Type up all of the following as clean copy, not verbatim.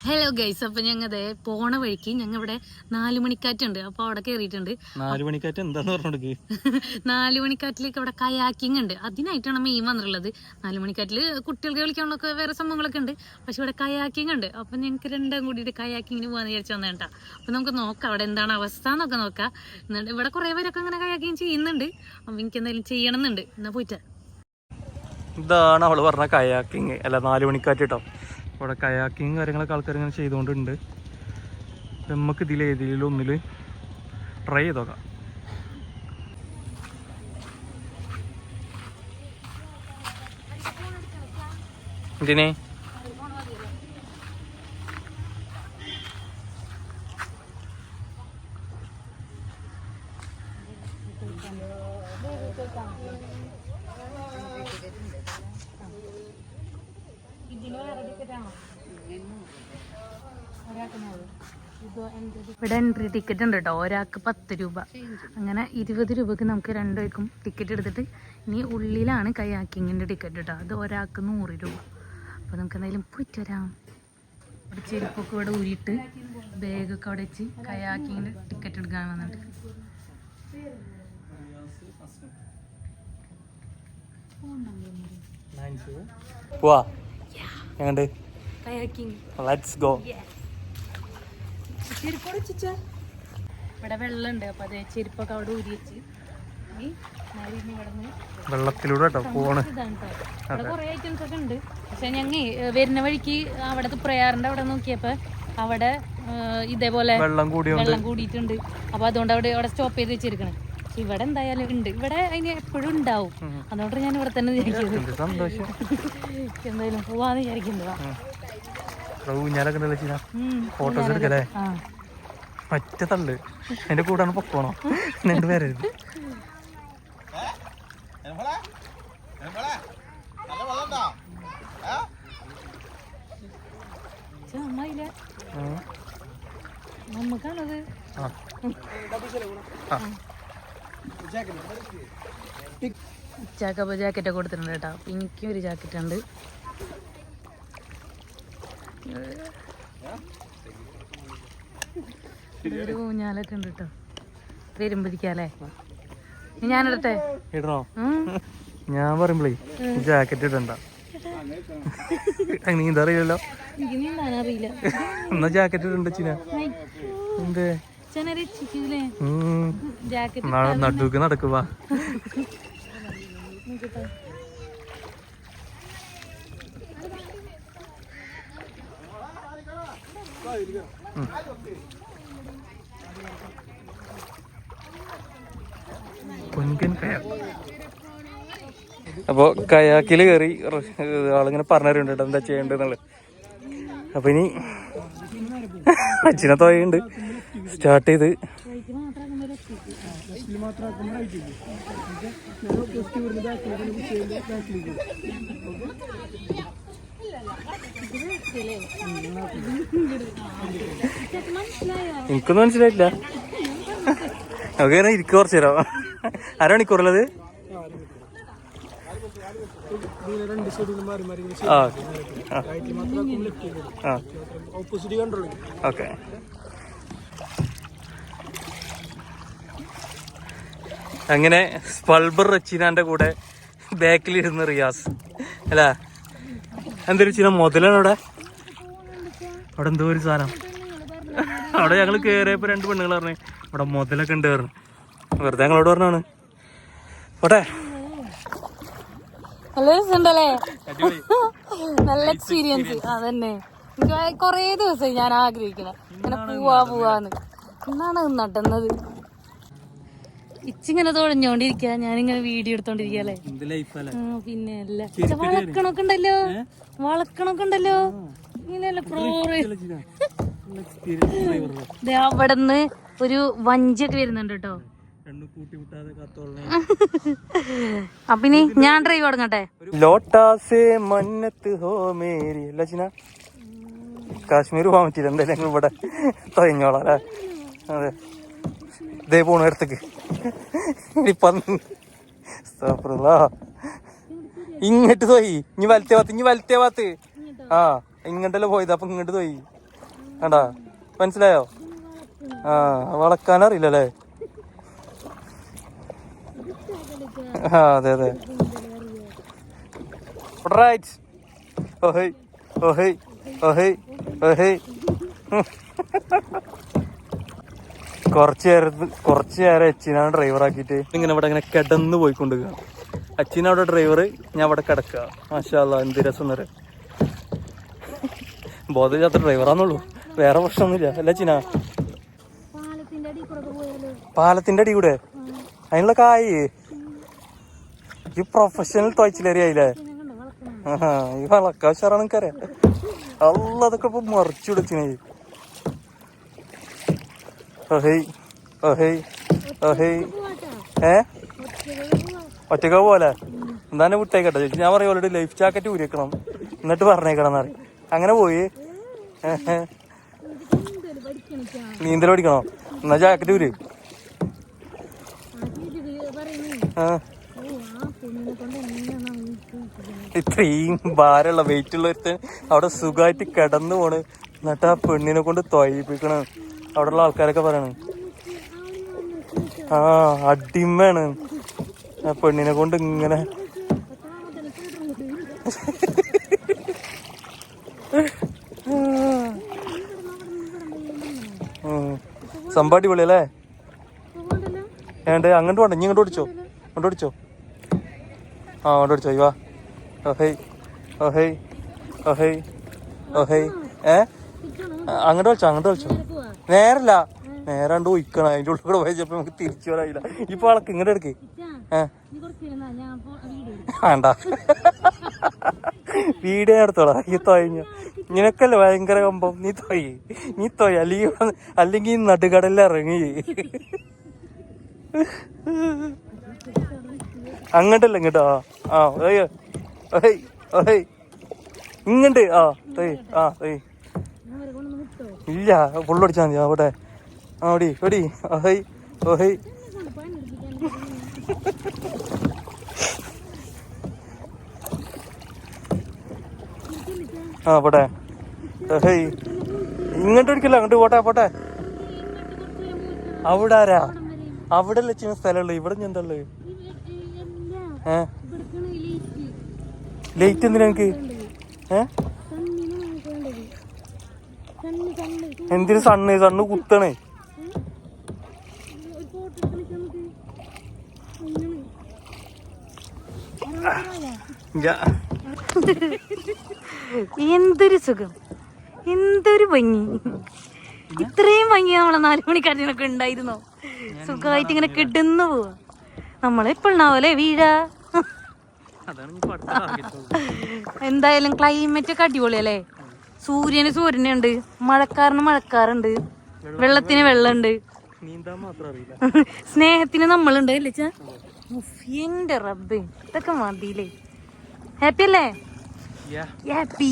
Hello guys, അപ്പൊ ഞങ്ങടെ പോണ വഴിക്ക് ഞങ്ങൾ ഇവിടെ 4 മണിക്കാറ്റുണ്ട്. അപ്പൊ അവിടെ കയറിയിട്ടുണ്ട്. 4 മണിക്കാറ്റ് എന്താന്ന് പറഞ്ഞോടക്ക് 4 മണിക്കാറ്റിലേക്ക് അവിടെ കയാക്കിങ് ഉണ്ട്. അതിനായിട്ടാണ് മെയിൻ വന്നിട്ടുള്ളത്. 4 മണിക്കാറ്റില് കുട്ടികൾക്ക് കളിക്കാനുള്ള വേറെ സംഭവങ്ങളൊക്കെ ഉണ്ട്. പക്ഷെ ഇവിടെ കയാക്കിങ് ഉണ്ട്. അപ്പൊ ഞങ്ങൾക്ക് രണ്ടും കൂടിയിട്ട് കയാക്കിങ്ങിന് പോകാന്ന് വിചാരിച്ചു വന്നേട്ടാ. അപ്പൊ നമുക്ക് നോക്കാം അവിടെ എന്താണ് അവസ്ഥ എന്നൊക്കെ നോക്കാം. എന്നിട്ട് ഇവിടെ കുറെ പേരൊക്കെ അങ്ങനെ കയാക്കിങ് ചെയ്യുന്നുണ്ട്. അപ്പൊ എനിക്ക് എന്തായാലും ചെയ്യണമെന്നുണ്ട്. എന്നാ പോയിട്ടാ. ഇതാണ് അവള് പറഞ്ഞ കയാക്കിങ് അല്ല 4 മണിക്കാറ്റ് കേട്ടോ. അവിടെ കയാക്കിങ് കാര്യങ്ങളൊക്കെ ആൾക്കാർ ഇങ്ങനെ ചെയ്തുകൊണ്ടുണ്ട്. നമുക്ക് ഇതിൽ ഏതെങ്കിലും ഒന്നിൽ ട്രൈ ചെയ്ത് നോക്കാം. എന്തിനെ ഇവിടെ എൻട്രി ടിക്കറ്റ് ഉണ്ട് കേട്ടോ. ഒരാൾക്ക് 10 രൂപ, അങ്ങനെ 20 രൂപക്ക് നമുക്ക് രണ്ടുപേർക്കും ടിക്കറ്റ് എടുത്തിട്ട് ഇനി ഉള്ളിലാണ് കയാക്കിങ്ങിൻ്റെ ടിക്കറ്റ് കേട്ടോ. അത് ഒരാൾക്ക് 100 രൂപ. അപ്പോൾ നമുക്ക് എന്തായാലും പോയിട്ട് വരാം. ഇവിടെ ചെരുപ്പൊക്കെ ഇവിടെ ഊരിയിട്ട് ബാഗൊക്കെ അവിടെ വെച്ച് കയാക്കിങ്ങിൻ്റെ ടിക്കറ്റ് എടുക്കാൻ വന്നിട്ട് പോവാ. എങ്ങണ്ട് കയാക്കിങ്. Let's go. ഇവിടെ വെള്ളമുണ്ട്. അപ്പൊ അതേ ചെരുപ്പൊക്കെ അവിടെ ഊരി വെച്ച് വെള്ളത്തിലൂടെ കേട്ടോ പോണ്. ഇവിടെ കുറെ ഐറ്റംസ് ഒക്കെ ഉണ്ട്. പക്ഷെ ഞങ്ങൾ വരുന്ന വഴിക്ക് അവിടത്തെ പ്രയാറിന്റെ അവിടെ നോക്കിയപ്പോ അവിടെ ഇതേപോലെ വെള്ളം കൂടിയിട്ടുണ്ട്. അപ്പൊ അതുകൊണ്ട് അവിടെ സ്റ്റോപ്പ് ചെയ്ത് വെച്ചിരിക്കണേ. ഇവിടെ എന്തായാലും ഉണ്ട്. ഇവിടെ അതിന് എപ്പോഴും ഉണ്ടാവും. അതുകൊണ്ട് ഞാൻ ഇവിടെ തന്നെ വിചാരിക്കുന്നത്. സന്തോഷം. എന്തായാലും പോവാന്ന് വിചാരിക്കുന്നതാ. ഫോട്ടോസ് എടുക്കല്ലേ മറ്റ തള്ളു എന്റെ കൂടാണ് പൊക്കോണോ രണ്ടു പേരായിരുന്നു. നമുക്കാണത് ജാക്കറ്റ് കൊടുത്തിട്ടുണ്ട് കേട്ടോ. എനിക്കും ഒരു ജാക്കറ്റ് ഉണ്ട്. ഒരു ഊഞ്ഞാലൊക്കെ ഉണ്ട് കേട്ടോ. വരുമ്പോരിക്കല്ലേ ഞാനിടട്ടെ? ഇടണോ? ഞാൻ പറയുമ്പളേ ജാക്കറ്റ് ഇടണ്ട. നീന്തറിയില്ലല്ലോ. അറിയില്ല. എന്നാ ജാക്കറ്റ് ഇടണ്ട ചിന. എന്തേ നടുക്ക് നടക്കുവാ. അപ്പൊ കയാക്കില് കയറി ആളിങ്ങനെ പറഞ്ഞു തരുന്നുണ്ട് എന്താ ചെയ്യേണ്ടതെന്നുള്ളത്. അപ്പൊ ഇനി അച്ഛനെ തോയുണ്ട് സ്റ്റാർട്ട് ചെയ്ത് എനിക്കൊന്നും മനസ്സിലായില്ല. നമുക്ക് ഇരിക്കും കുറച്ചു നേരം. അരമണിക്കൂറുള്ളത്. ഓക്കെ. അങ്ങനെ സ്പൾബർ റച്ചീനാന്റെ കൂടെ ബാക്കിലിരുന്ന് റിയാസ് അല്ല എന്തൊരു ചില മുതലാണ് അവിടെ. അവിടെ എന്തോ ഒരു സാധനം. അവിടെ ഞങ്ങൾ കയറിയപ്പോ 2 പെണ്ണുങ്ങൾ പറഞ്ഞു ഇവിടെ മുതലൊക്കെ ഉണ്ട് പറഞ്ഞു. വെറുതെ ഞങ്ങളോട് പറഞ്ഞാണ്. പോട്ടെ. നല്ല എക്സ്പീരിയൻസ്. അതന്നെ എനിക്ക് കൊറേ ദിവസമായി ഞാൻ ആഗ്രഹിക്കണം ഇങ്ങനെ പോവാന്ന്. എന്നാണ് നടന്നത്. ഇച്ചിങ്ങനെ തുഴഞ്ഞോണ്ടിരിക്ക. ഞാനിങ്ങനെ വീഡിയോ എടുത്തോണ്ടിരിക്കല്ലേ. പിന്നെ അല്ല വളക്കണൊക്കെ ഉണ്ടല്ലോ. ഇങ്ങനെയല്ല അവിടെന്ന് ഒരു വഞ്ചിയൊക്കെ വരുന്നുണ്ട് കേട്ടോ. അപ്പൊ ഇനി ഞാൻ ഡ്രൈവ് തുടങ്ങട്ടെ. ലോട്ടാസേ മന്നത്ത് ഹോ മേരി ലക്ഷ്ന. കാശ്മീർ പോകാൻ പറ്റില്ല. എന്തായാലും ഞങ്ങൾ ഇവിടെ തൊഴിഞ്ഞോളാം അല്ലേ. അതെ ഇതേ പോണ അടുത്തേക്ക് ഇങ്ങോട്ട് തോയി. ഇനി വലത്തേ ഭാഗത്ത് ആ ഇങ്ങോട്ടല്ലേ പോയത്. അപ്പൊ ഇങ്ങോട്ട് തോയി. കണ്ടാ മനസ്സിലായോ? ആ വളക്കാനറിയില്ലല്ലേ? ആ അതെ അതെ. റൈറ്റ്. ഓഹേ ഓഹേ ഓഹേ ഓഹേ. കുറച്ച് നേരം അച്ഛനാണ് ഡ്രൈവറാക്കിയിട്ട് ഇങ്ങനെ ഇവിടെ ഇങ്ങനെ കിടന്ന് പോയിക്കൊണ്ടിരിക്കുക. അച്ഛനവിടെ ഡ്രൈവർ, ഞാൻ അവിടെ കിടക്കുക. മാഷാ അല്ലാ, എന്ത് രസം വരെ. ബോധമില്ലാത്ത ഡ്രൈവറാന്നുള്ളൂ, വേറെ പ്രശ്നമൊന്നുമില്ല. അല്ല അച്ഛന പാലത്തിന്റെ അടി കൂടെ അതിനുള്ള കായ് ഈ പ്രൊഫഷണൽ തോച്ചിലേറിയായില്ലേ? ഈ വളക്കാശാറാണ് എനിക്കറിയാം. അല്ല അതൊക്കെ ഇപ്പൊ മറിച്ചു വിളിച്ചിനെ. ഓഹേ ഓഹേ ഓഹേ. ഒറ്റക്ക പോലെ എന്താ വിട്ടേക്കട്ടെ ചേച്ചി. ഞാൻ പറയും ഓൾറെഡി ലൈഫ് ജാക്കറ്റ് ഊരിക്കണം എന്നിട്ട് പറഞ്ഞേക്കണം എന്ന് പറയും. അങ്ങനെ പോയി നീന്തൽ പഠിക്കണോ? എന്നാ ജാക്കറ്റ് ഊര്. ഇത്രയും ഭാരമുള്ള വെയിറ്റ് ഉള്ള ഒരുത്തൻ അവിടെ സുഖമായിട്ട് കിടന്നു പോണ്. എന്നിട്ട് ആ പെണ്ണിനെ കൊണ്ട് തൊയ്പ്പിക്കണ്. അവിടെയുള്ള ആൾക്കാരൊക്കെ പറയണ് ആ അടിമയാണ് ആ പെണ്ണിനെ കൊണ്ട് ഇങ്ങനെ. സംഭവം അടിപൊളിയല്ലേ? ഏണ്ട് അങ്ങോട്ട് പോണ്ട, ഇനി ഇങ്ങോട്ട് ഓടിച്ചോ, അങ്ങോട്ട് ഓടിച്ചോ. ആ അങ്ങോട്ട് ഓടിച്ചോ. വാ. ഓഹേ ഓഹേ ഓഹേ ഓഹേ. അങ്ങോട്ട് വലിച്ചോ, അങ്ങോട്ട് വലിച്ചോ. നേരല്ല, നേരാണ്ട് ഒഴിക്കണം. അതിന്റെ ഉള്ളിൽ കൂടെ പോയപ്പോ നമുക്ക് തിരിച്ചു വരാനില്ല. ഇപ്പൊ ആൾക്ക് ഇങ്ങോട്ട് എടുക്കേ. വേണ്ട, വീഡിയോ എടുത്തോളാം. ഈ തൊഴിഞ്ഞു നിനക്കല്ലേ ഭയങ്കര കമ്പം. നീ തൊയ് അല്ലെങ്കിൽ നടുകടലിൽ ഇറങ്ങി. അങ്ങോട്ടല്ല ഇങ്ങോട്ടോ. ആ ഓയ് ഓയ് ഓയ് ഇങ്ങണ്ട്. ആ തൊയ് ആ തൊയ്. ഇല്ല, ഫുള്ളടിച്ചാ മതി. അവിടെ ആ ഓടി ഓടി. ഓഹൈ ഓഹൈ. ആ പോട്ടെ. ഓഹൈ ഇങ്ങോട്ട് ഒരിക്കല്ലോ, അങ്ങോട്ട് പോട്ടെ പോട്ടെ. അവിടെ ആരാ? അവിടെ അല്ലേ ചെയ്യുന്ന സ്ഥലമുള്ളു. ഇവിടെ ഞാൻ എന്താ ഉള്ളത്? ലേറ്റ് എന്തിനാ എനിക്ക്? എന്തിനു സണ്ണ് കുത്തണേ? എന്തൊരു സുഖം, എന്തൊരു ഭംഗി. ഇത്രയും ഭംഗി നമ്മളെ 4 മണിക്കാട്ടിനൊക്കെ ഉണ്ടായിരുന്നോ? സുഖമായിട്ട് ഇങ്ങനെ കിടന്നു പോവാ. നമ്മളെപ്പോഴാവല്ലേ വീഴാ? എന്തായാലും ക്ലൈമറ്റ് ഒക്കെ അടിപൊളിയല്ലേ? സൂര്യനുണ്ട്, മഴക്കാറുണ്ട്, വെള്ളത്തിന് വെള്ളമുണ്ട്, സ്നേഹത്തിന് നമ്മളുണ്ട്. അല്ലേ ചാ? എന്റെ റബ്ബേ, ഇതൊക്കെ മതിയില്ലേ? ഹാപ്പി അല്ലേ? ഹാപ്പി.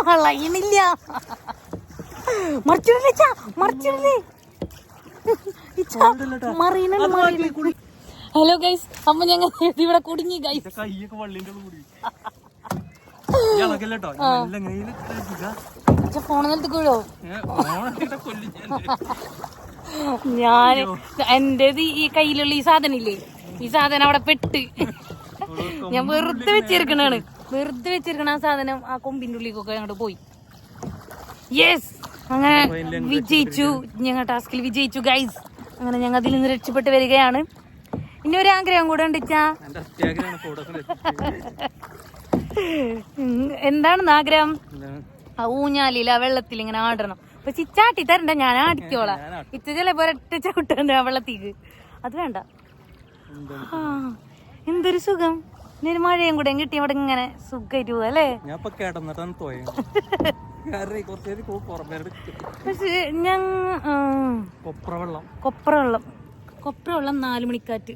വളയണില്ല, മറിച്ചിടല്ലേ. ഹലോ ഗൈസ്, അപ്പൊ ഞങ്ങൾ ഇവിടെ കുടുങ്ങി ഗൈസ്. ഫോൺ നിർത്തിക്കോളോ? ഞാൻ എന്റേത് ഈ കയ്യിലുള്ള ഈ സാധനം ഇല്ലേ, ഈ സാധനം അവിടെ പെട്ട് ഞാൻ വെറുതെ വെച്ചിരിക്കണാണ്. ആ സാധനം ആ കൊമ്പിന്റെ ഉള്ളിലേക്കൊക്കെ അങ്ങോട്ട് പോയി. യെസ്, അങ്ങനെ വിജയിച്ചു. ഞങ്ങൾ ടാസ്കിൽ വിജയിച്ചു ഗൈസ്. അങ്ങനെ ഞങ്ങൾ അതിൽ നിന്ന് രക്ഷപ്പെട്ട് വരികയാണ്. ഇനി ഒരു ആഗ്രഹം കൂടെ ഉണ്ടിച്ചാ. എന്താണെന്ന് ആഗ്രഹം? ആ ഊഞ്ഞാലില്ല വെള്ളത്തിൽ ഇങ്ങനെ ആടണം. അപ്പൊ ചിച്ചാട്ടി തരണ്ട, ഞാൻ ആടിക്കോളാം. ഇച്ച ചിലപ്പോ ഒരൊറ്റ ചവിട്ടണ്ട വെള്ളത്തേക്ക്. അത് വേണ്ട. ആ എന്തൊരു സുഖം. ഇനി ഒരു മഴയും കൂടെ കിട്ടി അവിടെ ഇങ്ങനെ സുഖമായിട്ട് പോവാ അല്ലേ? പക്ഷെ കൊപ്രവെള്ളം 4 മണിക്കാറ്റ്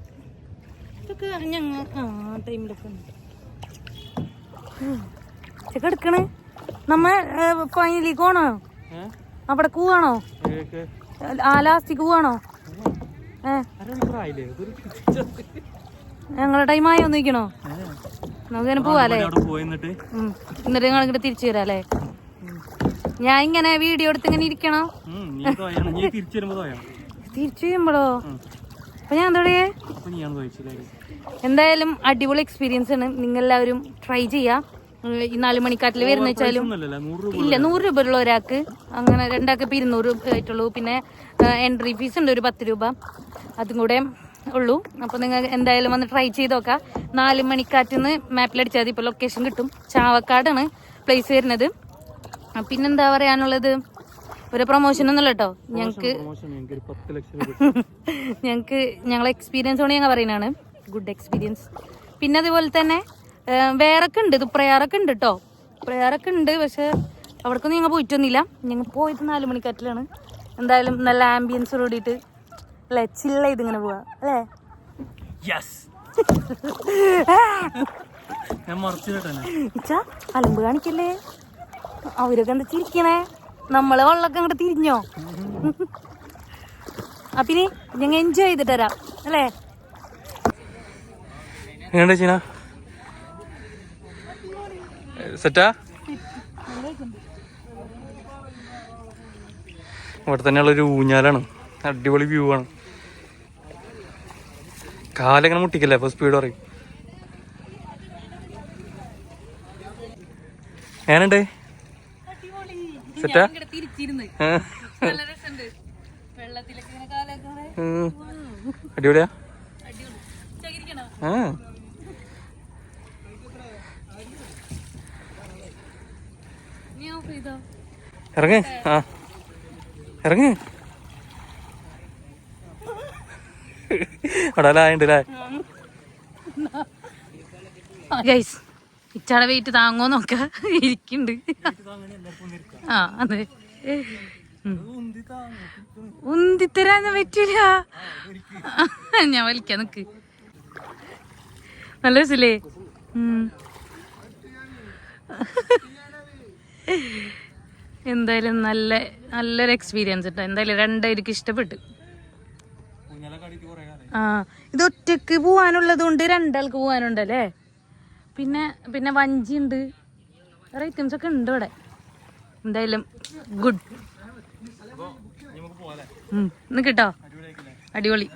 ഇതൊക്കെ ഞങ്ങൾ ടൈമിലൊക്കെ ഉണ്ട്. എടുക്കണ് നമ്മ ഫൈനലിലേക്ക് പോണോ? അവിടെ കൂവാണോ? ആ ലാസ്റ്റിക്ക് പോവാണോ? ഞങ്ങളുടെ ടൈം ആയോ നോക്കണോ? നമുക്കങ്ങനെ പോവാല്ലേ? എന്നിട്ട് ഞങ്ങൾ ഇങ്ങോട്ട് തിരിച്ചു വരാല്ലേ? ഞാൻ ഇങ്ങനെ വീഡിയോ എടുത്ത് ഇങ്ങനെ ഇരിക്കണോ? തിരിച്ചു ചെയ്യുമ്പോഴോ? അപ്പൊ ഞാൻ എന്താ എന്തായാലും അടിപൊളി എക്സ്പീരിയൻസ് ആണ്. നിങ്ങളെല്ലാവരും ട്രൈ ചെയ്യാ. ഈ 4 മണിക്കാട്ടിൽ വരുന്ന വെച്ചാലും ഇല്ല 100 രൂപ ഉള്ള ഒരാൾക്ക്, അങ്ങനെ രണ്ടാൾക്ക് ഇപ്പൊ 200 രൂപ ആയിട്ടുള്ളൂ. പിന്നെ എൻട്രി ഫീസ് ഉണ്ട് ഒരു 10 രൂപ, അതും കൂടെ ഉള്ളൂ. അപ്പൊ നിങ്ങൾ എന്തായാലും വന്ന് ട്രൈ ചെയ്ത് നോക്കാം. 4 മണിക്കാറ്റിന്ന് മാപ്പിലടിച്ചാൽ മതി, ഇപ്പൊ ലൊക്കേഷൻ കിട്ടും. ചാവക്കാടാണ് പ്ലേസ് വരുന്നത്. പിന്നെന്താ പറയാനുള്ളത്, ഒരു പ്രൊമോഷൻ ഒന്നുമില്ല കേട്ടോ. ഞങ്ങളെ എക്സ്പീരിയൻസ് കൊണ്ട് ഞങ്ങൾ പറയുന്നതാണ്, ഗുഡ് എക്സ്പീരിയൻസ്. പിന്നെ അതുപോലെ തന്നെ വേറൊക്കെ ഉണ്ട്, ഇത് പ്രയാറൊക്കെ ഉണ്ട് കേട്ടോ. പ്രയാറൊക്കെ ഉണ്ട്, പക്ഷെ അവിടേക്കൊന്നും ഞങ്ങൾ പോയിട്ടൊന്നുമില്ല. ഞങ്ങൾ പോയത് 4 മണിക്കാറ്റിലാണ്. എന്തായാലും നല്ല ആംബിയൻസ് കൂടിയിട്ട് അല്ലേ, ചില്ല ഇതിങ്ങനെ പോവാ അല്ലേ. അലമ്പ് കാണിക്കല്ലേ, അവരൊക്കെ എന്താ ചിരിക്കണേ, നമ്മളെ വെള്ളമൊക്കെ അങ്ങോട്ട് തിരിഞ്ഞോ. അപ്പിനി ഞങ്ങൾ എൻജോയ് ചെയ്തിട്ട് തരാം അല്ലേ. സെറ്റാ ഇവിടെ തന്നെയുള്ളൊരു ഊഞ്ഞാലാണ്, അടിപൊളി വ്യൂ ആണ്. കാലെങ്ങനെ മുട്ടിക്കല്ലേ, അപ്പൊ സ്പീഡ് പറയും. എങ്ങനെയുണ്ട്? സെറ്റാ? അടിപൊളിയാ. ഇറങ്ങ്, ആ ഇറങ്ങ്. അടലായണ്ടല്ലേ ഗൈസ്, ഇച്ചാടെ വെയിറ്റ് താങ്ങോ നോക്ക ഇരിക്കുന്നുണ്ട്. ആ അതെ, ഉന്തിത്തരാൻ പറ്റൂല, ഞാൻ വലിക്കാൻ നിക്ക്. നല്ല രസല്ലേ? എന്തായാലും നല്ലൊരു എക്സ്പീരിയൻസ് കേട്ടോ. എന്തായാലും രണ്ടായിരിക്കും ഇഷ്ടപ്പെട്ടു. ആ ഇത് ഒറ്റക്ക് പോവാനുള്ളത് കൊണ്ട് 2 ആൾക്ക് പോവാനുണ്ടല്ലേ. പിന്നെ വഞ്ചി ഉണ്ട്, വേറെ ഐറ്റംസ് ഒക്കെ ഉണ്ട് ഇവിടെ. എന്തായാലും ഗുഡ്. നിക്കട്ടോ, അടിപൊളി.